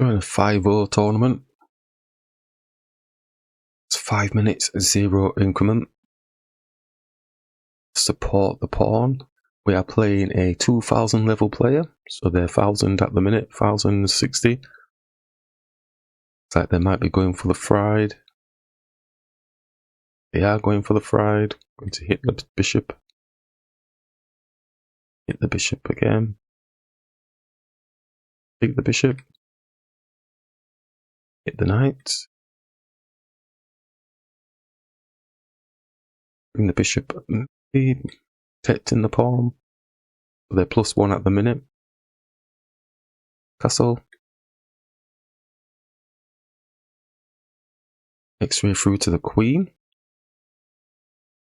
Doing a 5-0 tournament. It's 5 minutes, 0 increment. Support the pawn. We are playing a 2000 level player, so they're 1000 at the minute, 1060. It's like they might be going for the fried. They are going for the fried. Going to hit the bishop. Hit the bishop again. Hit the bishop. Hit the knight. Bring the bishop. Protecting the pawn. So they're +1 at the minute. Castle. X-ray through to the queen.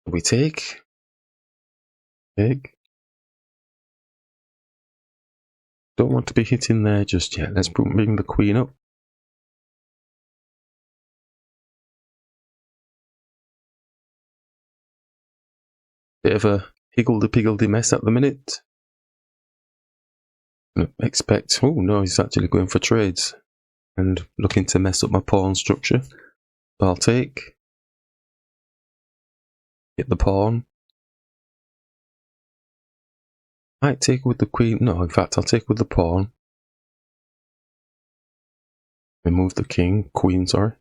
We take. Take. Don't want to be hitting there just yet. Let's bring the queen up. Bit of a higgledy-piggledy mess at the minute. Expect. Oh no, he's actually going for trades and looking to mess up my pawn structure. So I'll take. Hit the pawn. Might take with the queen. No, in fact, I'll take with the pawn. Remove the queen, sorry.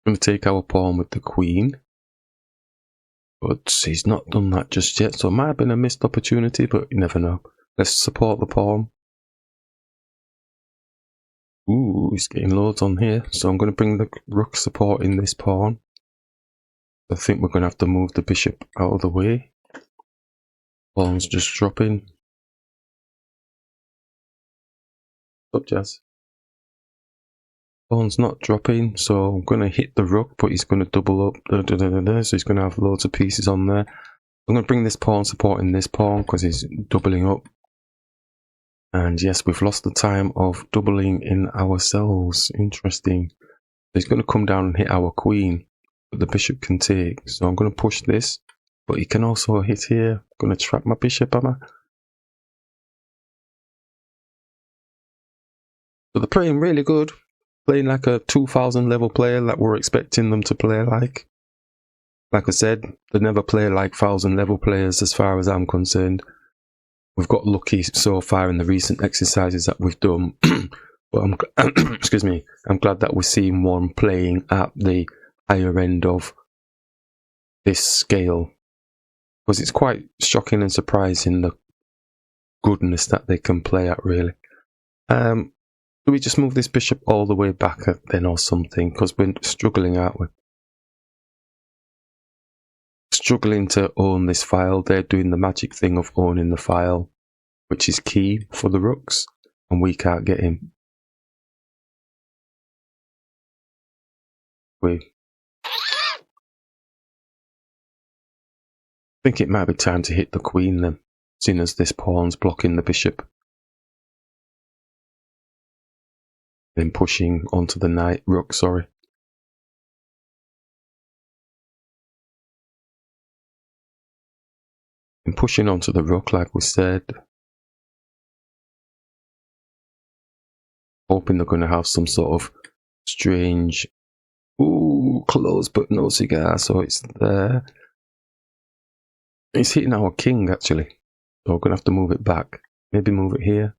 I'm going to take our pawn with the queen. But he's not done that just yet, so it might have been a missed opportunity, but you never know. Let's support the pawn. Ooh, he's getting loads on here, so I'm going to bring the rook supporting this pawn. I think we're going to have to move the bishop out of the way. Pawn's just dropping. Up, Jazz. Pawn's not dropping, so I'm going to hit the rook, but he's going to double up. So he's going to have loads of pieces on there. I'm going to bring this pawn supporting this pawn because he's doubling up. And yes, we've lost the time of doubling in ourselves. Interesting. He's going to come down and hit our queen, but the bishop can take. So I'm going to push this, but he can also hit here. I'm going to trap my bishop, am I? So they're playing really good. Playing like a 2000 level player that we're expecting them to play like. Like I said, they never play like 1000 level players as far as I'm concerned. We've got lucky so far in the recent exercises that we've done. But excuse me, I'm glad that we're seeing one playing at the higher end of this scale. Because it's quite shocking and surprising the goodness that they can play at, really. Do we just move this bishop all the way back then or something? Because we're struggling, aren't we? Struggling to own this file. They're doing the magic thing of owning the file, which is key for the rooks, and we can't get him. I think it might be time to hit the queen then, seeing as this pawn's blocking the bishop. Then pushing onto the rook, sorry. And pushing onto the rook, like we said. Hoping they're going to have some sort of strange... Ooh, close but no cigar, so it's there. It's hitting our king, actually. So we're going to have to move it back. Maybe move it here.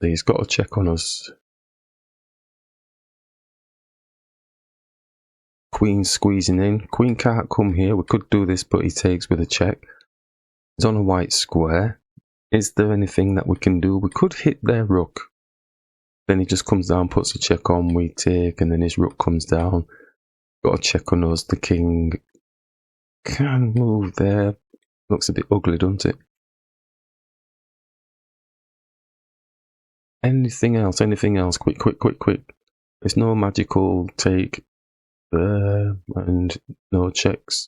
He's got to check on us. Queen squeezing in. Queen can't come here. We could do this, but he takes with a check. He's on a white square. Is there anything that we can do? We could hit their rook. Then he just comes down, puts a check on, we take, and then his rook comes down. Got a check on us. The king can move there. Looks a bit ugly, doesn't it? Anything else? Anything else? Quick, quick, quick, quick. There's no magical take there, and no checks.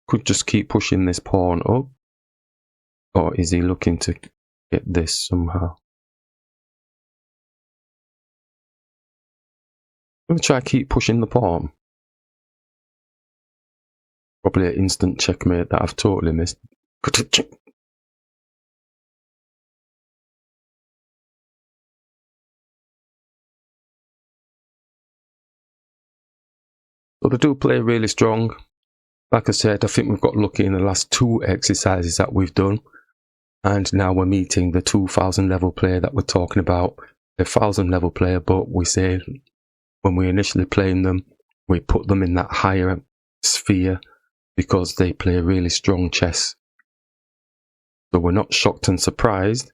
Could just keep pushing this pawn up. Or is he looking to get this somehow? I'm going to try to keep pushing the pawn. Probably an instant checkmate that I've totally missed. So they do play really strong. Like I said, I think we've got lucky in the last 2 exercises that we've done. And now we're meeting the 2000 level player that we're talking about. The 1000 level player, but we say when we're initially playing them, we put them in that higher sphere because they play really strong chess. So we're not shocked and surprised.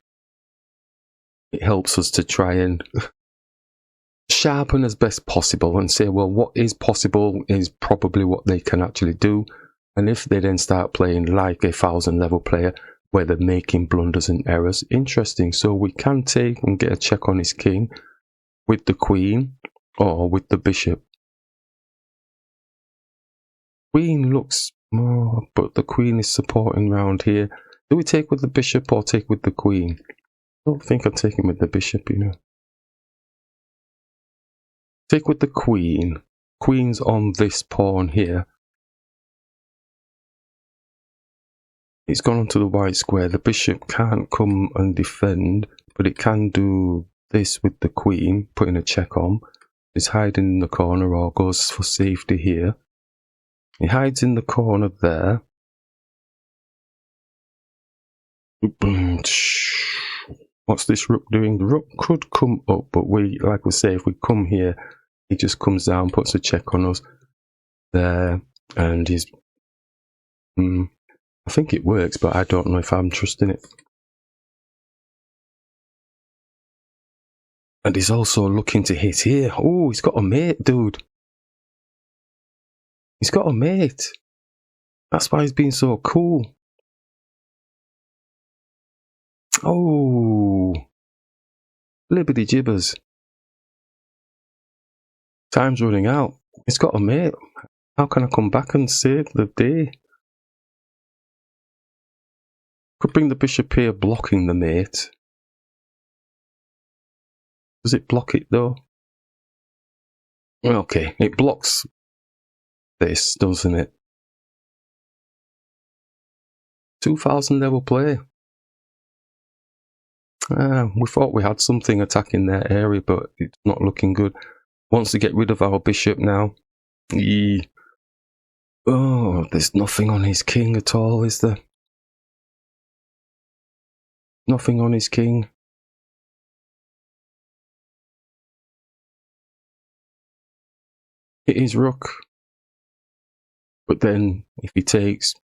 It helps us to try and sharpen as best possible and say, well, what is possible is probably what they can actually do. And if they then start playing like a 1000 level player where they're making blunders and errors, interesting. So we can take and get a check on his king with the queen or with the bishop. Queen looks more, but the queen is supporting round here. Do we take with the bishop or take with the queen? I don't think I'm taking with the bishop, you know. Take with the queen. Queen's on this pawn here. It's gone onto the white square. The bishop can't come and defend, but it can do this with the queen, putting a check on. It's hiding in the corner or goes for safety here. He hides in the corner there. What's this rook doing? The rook could come up, but we, like we say, if we come here, he just comes down, puts a check on us there, and he's... I think it works, but I don't know if I'm trusting it. And he's also looking to hit here. Oh, he's got a mate, dude. He's got a mate. That's why he's being so cool. Oh. Liberty jibbers. Time's running out. He's got a mate. How can I come back and save the day? Could bring the bishop here, blocking the mate. Does it block it though? Okay, it blocks this, doesn't it? 2000 level play. We thought we had something attacking their area, but it's not looking good. Wants to get rid of our bishop now. Oh, there's nothing on his king at all, is there? Nothing on his king. It is rook. But then, if he takes,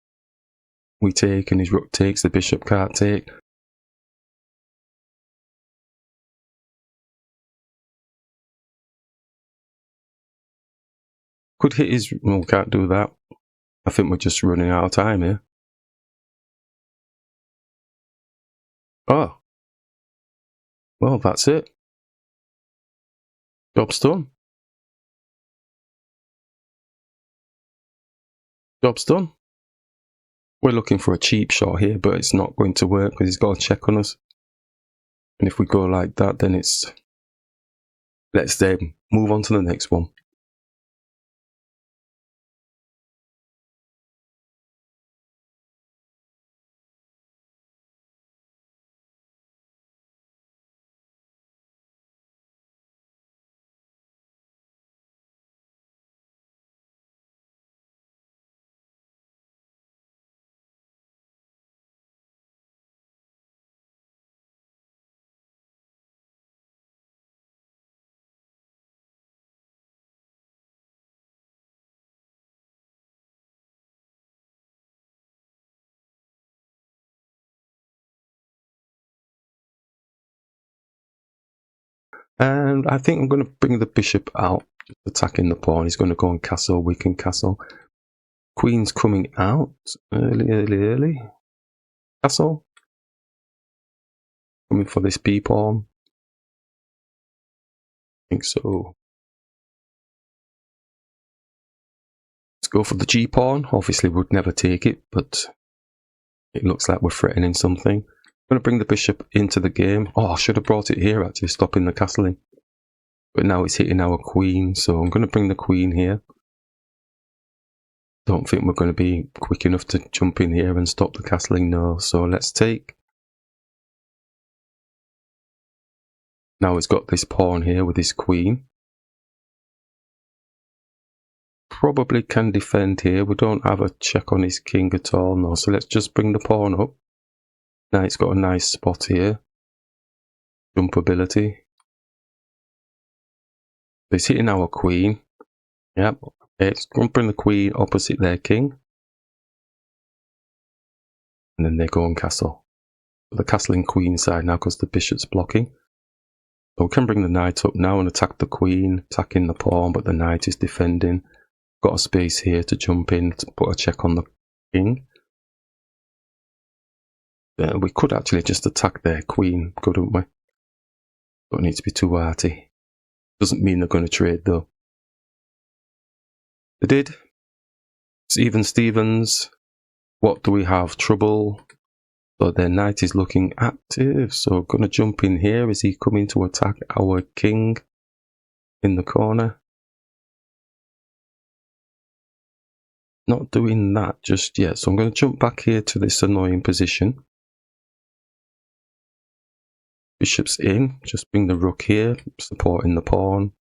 we take, and his rook takes, the bishop can't take. Could hit his... Well, can't do that. I think we're just running out of time here. Oh. Well, that's it. Job's done. Job's done. We're looking for a cheap shot here, but it's not going to work because he's got a check on us. And if we go like that, then it's... Let's then move on to the next one. And I think I'm going to bring the bishop out, just attacking the pawn. He's going to go and castle, weaken castle. Queen's coming out early. Castle. Coming for this b-pawn. I think so. Let's go for the g-pawn. Obviously, we'd never take it, but it looks like we're threatening something. I'm going to bring the bishop into the game. Oh, I should have brought it here, actually, stopping the castling. But now it's hitting our queen, so I'm going to bring the queen here. Don't think we're going to be quick enough to jump in here and stop the castling, no. So let's take. Now it's got this pawn here with his queen. probably can defend here. We don't have a check on his king at all, no. So let's just bring the pawn up. Knight's got a nice spot here. Jump ability. So he's hitting our queen. Yep. Okay, let's bring the queen opposite their king. And then they go on castle. So the castle in queen side now because the bishop's blocking. So we can bring the knight up now and attack the queen, attacking the pawn, but the knight is defending. Got a space here to jump in to put a check on the king. We could actually just attack their queen, couldn't we? Don't need to be too arty. Doesn't mean they're going to trade though. They did. It's even Stevens. What do we have? Trouble. So their knight is looking active. So going to jump in here. Is he coming to attack our king in the corner? Not doing that just yet. So I'm going to jump back here to this annoying position. Bishop's in. Just bring the rook here, supporting the pawn.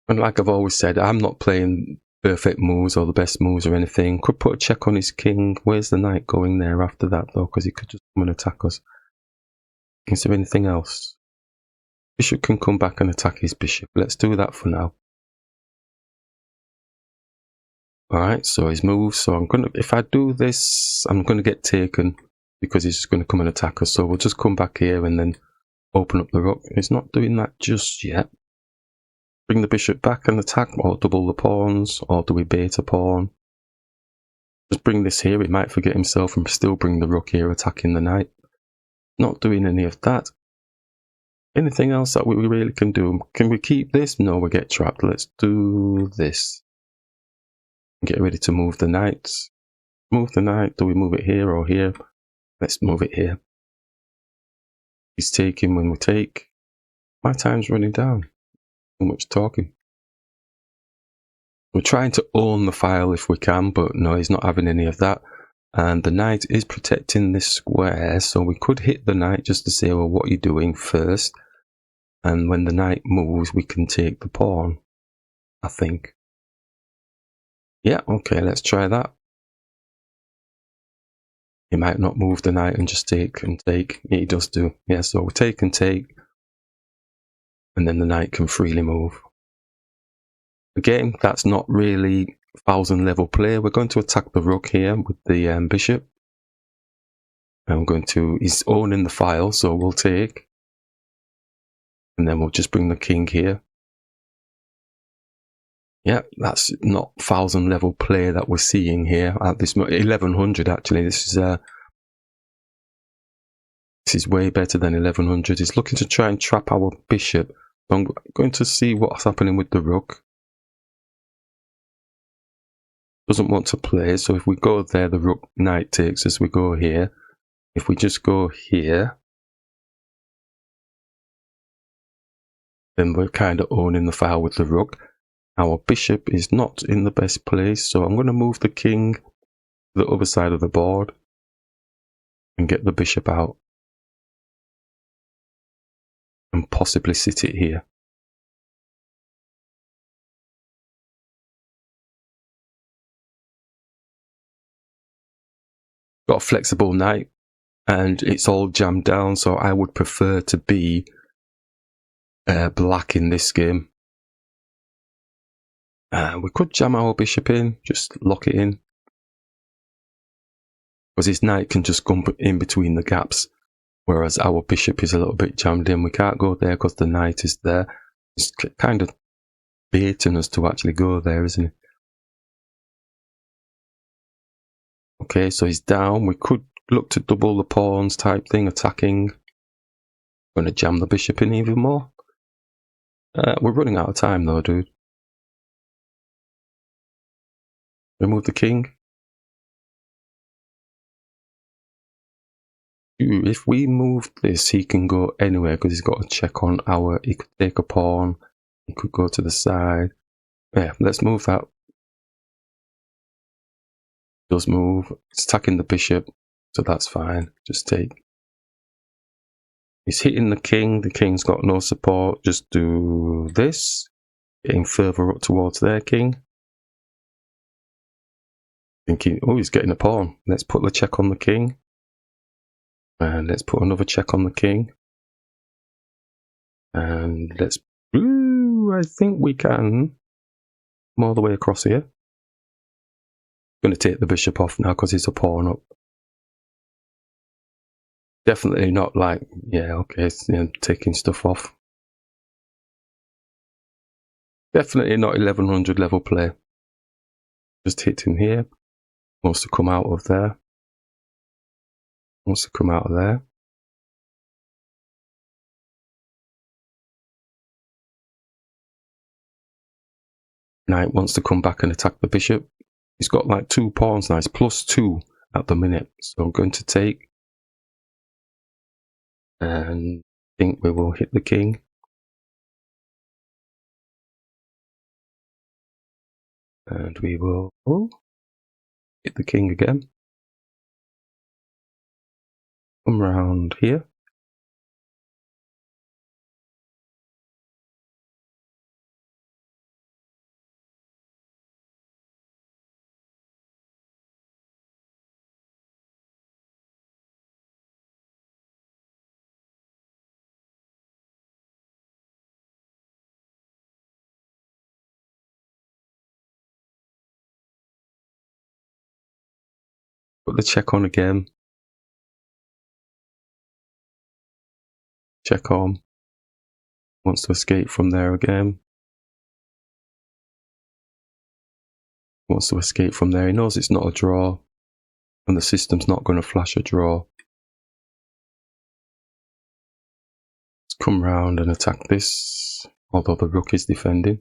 And like I've always said, I'm not playing perfect moves or the best moves or anything. Could put a check on his king. Where's the knight going there after that though? Because he could just come and attack us. Is there anything else? Bishop can come back and attack his bishop. Let's do that for now. Alright, so his move. So I'm gonna, if I do this, I'm gonna get taken because he's just gonna come and attack us. So we'll just come back here and then open up the rook. He's not doing that just yet. Bring the bishop back and attack, or double the pawns, or do we bait a pawn? Just bring this here, he might forget himself and still bring the rook here, attacking the knight. Not doing any of that. Anything else that we really can do? Can we keep this? No, we get trapped. Let's do this. Get ready to move the knight. Move the knight. Do we move it here or here? Let's move it here. He's taking when we take. My time's running down. Too much talking. We're trying to own the file if we can, but no, he's not having any of that. And the knight is protecting this square, so we could hit the knight just to say, well, what are you doing first? And when the knight moves, we can take the pawn, I think. Yeah, okay, let's try that. He might not move the knight and just take and take. He does do. Yeah, so we take and take. And then the knight can freely move. Again, that's not really 1000 level play. We're going to attack the rook here with the bishop. I'm going to, he's owning the file, so we'll take. And then we'll just bring the king here. Yeah, that's not 1000 level play that we're seeing here at this 1100 actually. This is way better than 1100. He's looking to try and trap our bishop. I'm going to see what's happening with the rook. Doesn't want to play, so if we go there, the rook knight takes us. We go here. If we just go here, then we're kind of owning the file with the rook. Our bishop is not in the best place, so I'm going to move the king to the other side of the board and get the bishop out and possibly sit it here. Got a flexible knight and it's all jammed down, so I would prefer to be black in this game. We could jam our bishop in, just lock it in. Because his knight can just come in between the gaps. Whereas our bishop is a little bit jammed in. We can't go there because the knight is there. He's kind of baiting us to actually go there, isn't he? Okay, so he's down. We could look to double the pawns type thing, attacking. Going to jam the bishop in even more. We're running out of time though, dude. Remove the king. If we move this, he can go anywhere because he's got a check on our. He could take a pawn. He could go to the side. Yeah, let's move that. Does move. It's attacking the bishop, so that's fine. Just take. He's hitting the king. The king's got no support. Just do this. Getting further up towards their king. Thinking, oh, he's getting a pawn. Let's put the check on the king. And let's put another check on the king. And let's... Ooh, I think we can come all the way across here. Going to take the bishop off now because he's a pawn up. Definitely not like, yeah, okay, taking stuff off. Definitely not 1100 level play. Just hit him here. Wants to come out of there. Wants to come out of there. Knight wants to come back and attack the bishop. He's got like 2 pawns now. He's +2 at the minute. So I'm going to take. And I think we will hit the king. And we will hit the king again. Come round here. Put the check on again. Check on. Wants to escape from there again. Wants to escape from there. He knows it's not a draw. And the system's not going to flash a draw. Let's come round and attack this. Although the rook is defending.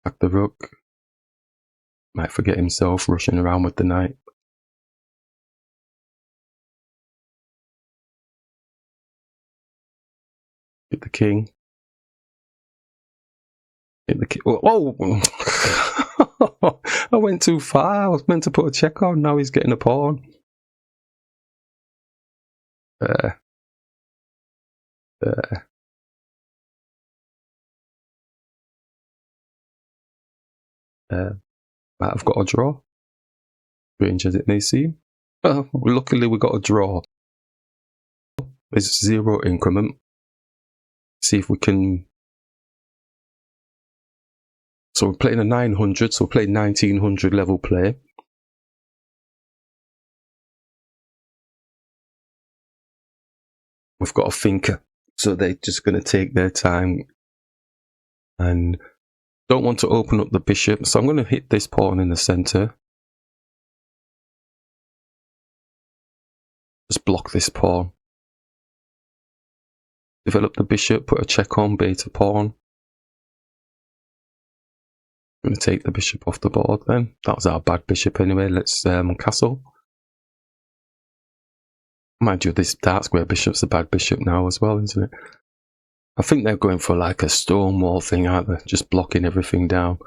Attack the rook. Might forget himself rushing around with the knight. Hit the king. Hit the king. Oh! I went too far. I was meant to put a check on. Now he's getting a pawn. There. There. Might have got a draw. Strange as it may seem. Luckily we got a draw. It's 0 increment. See if we can... So we're playing a 900, so we're playing 1900 level play. We've got a thinker, so they're just going to take their time and don't want to open up the bishop. So I'm going to hit this pawn in the center. Just block this pawn. Develop the bishop, put a check on, beta pawn. I'm going to take the bishop off the board then. That was our bad bishop anyway. Let's castle. Mind you, this dark square bishop's a bad bishop now as well, isn't it? I think they're going for like a stonewall thing, aren't they? Just blocking everything down.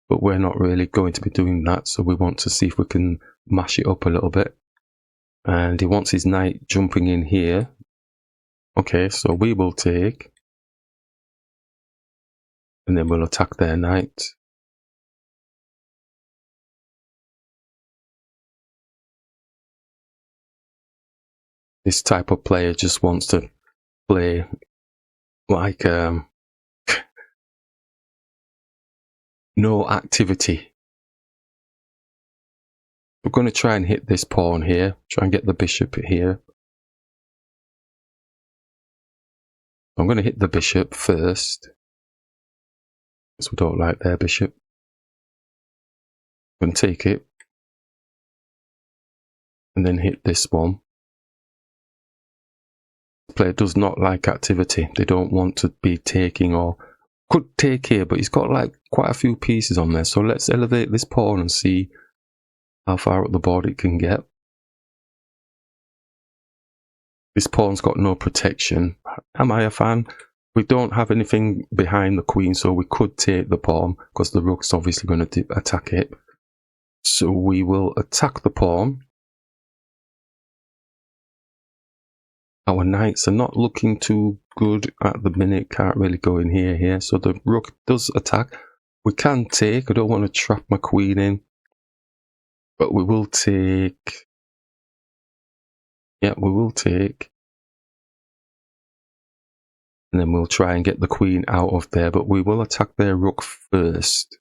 But we're not really going to be doing that, so we want to see if we can mash it up a little bit. And he wants his knight jumping in here. Okay, so we will take. And then we'll attack their knight. This type of player just wants to play like no activity. We're going to try and hit this pawn here, try and get the bishop here. I'm going to hit the bishop first, because we don't like their bishop. I'm going to take it, and then hit this one. The player does not like activity. They don't want to be taking, or could take here, but he's got like quite a few pieces on there. So let's elevate this pawn and see how far up the board it can get. This pawn's got no protection. Am I a fan? We don't have anything behind the queen, so we could take the pawn because the rook's obviously going to attack it. So we will attack the pawn. Our knights are not looking too good at the minute, can't really go in here. So the rook does attack. We can take, I don't want to trap my queen in, but we will take. Yeah, we will take. And then we'll try and get the queen out of there, but we will attack their rook first.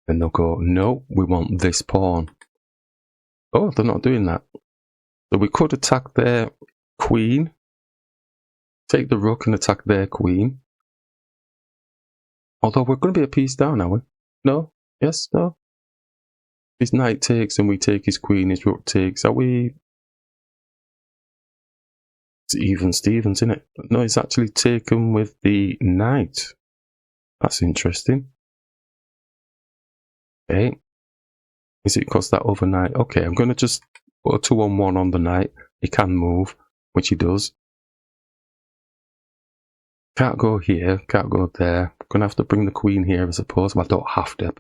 Then they'll go, no, we want this pawn. Oh, they're not doing that. So we could attack their queen, take the rook and attack their queen. Although we're going to be a piece down, are we? No? Yes? No? His knight takes and we take his queen, his rook takes. Are we... It's even Stevens, isn't it? No, it's actually taken with the knight. That's interesting. Okay. Is it because that other knight? Okay, I'm going to just put a 2-on-1 on the knight. He can move, which he does. Can't go here, can't go there. I'm going to have to bring the queen here, I suppose. Well, I don't have to.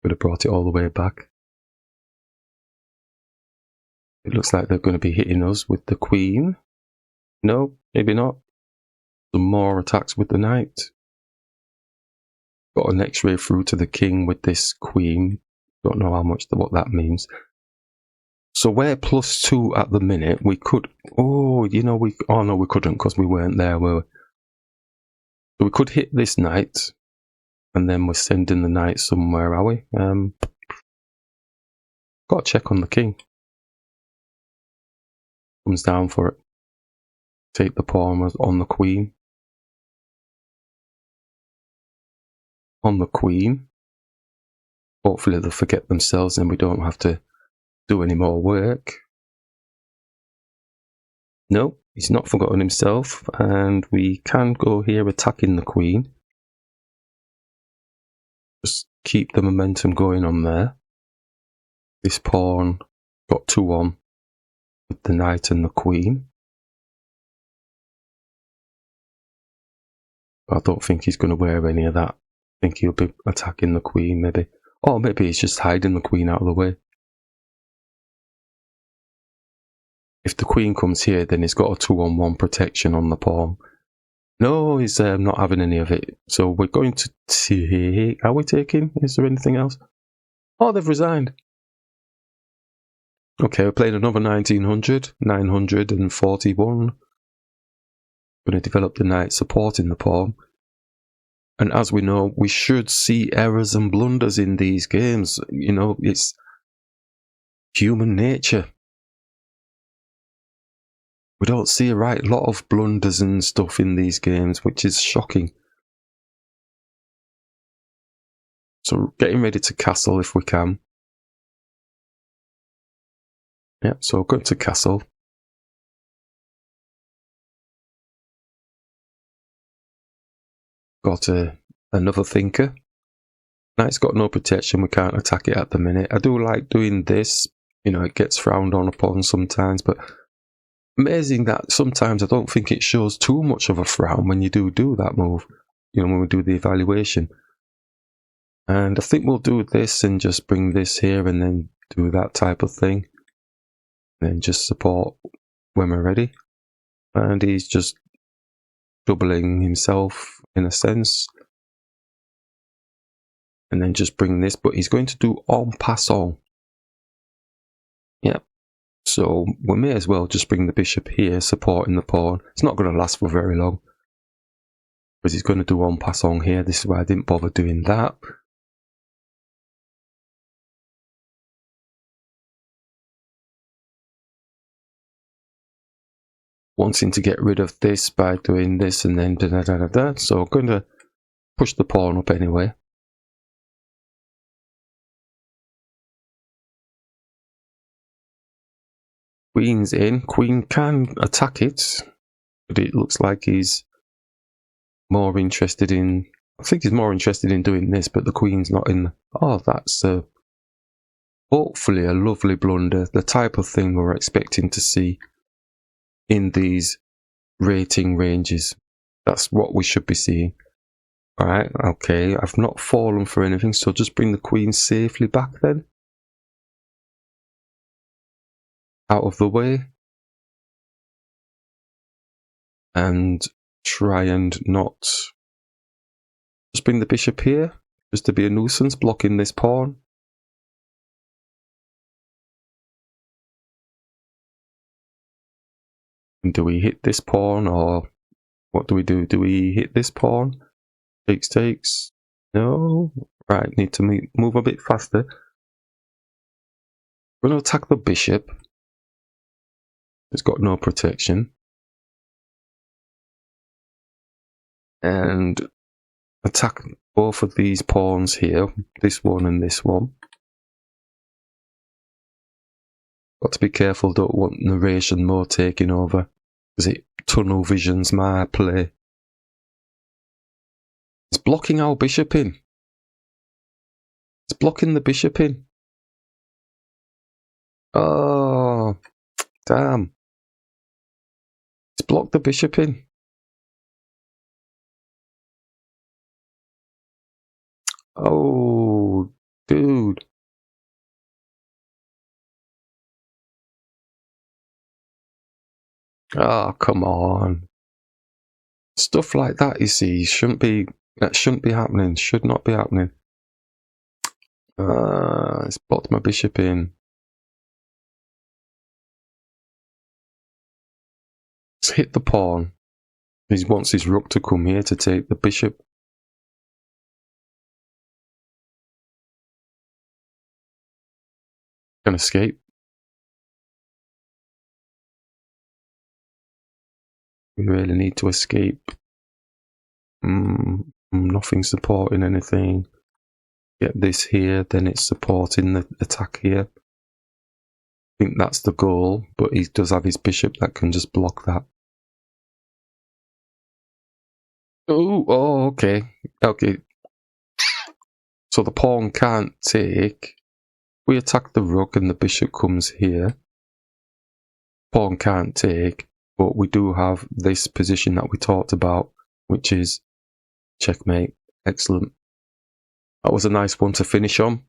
Could have brought it all the way back. It looks like they're going to be hitting us with the queen. No, maybe not. Some more attacks with the knight. Got an X-ray through to the king with this queen. Don't know how much what that means. So we're +2 at the minute. We could... Oh, you know, we... Oh, no, we couldn't because we weren't there, were we? So we could hit this knight. And then we're sending the knight somewhere, are we? Got to check on the king. Comes down for it. Take the pawn on the queen. On the queen. Hopefully they'll forget themselves and we don't have to do any more work. No, he's not forgotten himself. And we can go here attacking the queen. Just keep the momentum going on there. This pawn got 2 on with the knight and the queen. I don't think he's going to wear any of that. I think he'll be attacking the queen, maybe. Or maybe he's just hiding the queen out of the way. If the queen comes here, then he's got a 2-on-1 protection on the pawn. No, he's not having any of it. So we're going to take... Are we taking? Is there anything else? Oh, they've resigned. Okay, we're playing another 1900. 941. Going to develop the knight supporting the pawn. And as we know, we should see errors and blunders in these games. You know, it's human nature. We don't see a right lot of blunders and stuff in these games, which is shocking. So getting ready to castle if we can. Yeah, so go to castle. Got another thinker. Knight's got no protection, we can't attack it at the minute. I do like doing this. You know, it gets frowned on upon sometimes, but amazing that sometimes I don't think it shows too much of a frown when you do that move. You know, when we do the evaluation. And I think we'll do this and just bring this here and then do that type of thing. And then just support when we're ready. And he's just doubling himself in a sense. And then just bring this, but he's going to do en passant. Yeah. So we may as well just bring the bishop here, supporting the pawn. It's not going to last for very long. Because he's going to do en passant here. This is why I didn't bother doing that. Wanting to get rid of this by doing this and then da-da-da-da-da. So I'm going to push the pawn up anyway. Queen's in. Queen can attack it. But it looks like he's more interested in... I think he's more interested in doing this, but the queen's not in... Oh, that's hopefully a lovely blunder. The type of thing we're expecting to see in these rating ranges. That's what we should be seeing. Alright, okay, I've not fallen for anything, so just bring the queen safely back then. Out of the way. And try and not... Just bring the bishop here, just to be a nuisance, blocking this pawn. And do we hit this pawn, or what do we do? Do we hit this pawn? Takes. No. Right, need to move a bit faster. We're going to attack the bishop. It's got no protection. And attack both of these pawns here. This one and this one. Got to be careful, don't want narration mode taking over, because it tunnel visions my play. It's blocking our bishop in. It's blocking the bishop in. Oh, damn. It's blocked the bishop in. Oh, dude. Oh, come on. Stuff like that, you see, that shouldn't be happening. Should not be happening. It's blocked my bishop in. Let's hit the pawn. He wants his rook to come here to take the bishop. Can escape. We really need to escape. Nothing supporting anything. Get this here, then it's supporting the attack here. I think that's the goal, but he does have his bishop that can just block that. Oh, okay. Okay. So the pawn can't take. We attack the rook and the bishop comes here. Pawn can't take, but we do have this position that we talked about, which is checkmate. Excellent. That was a nice one to finish on.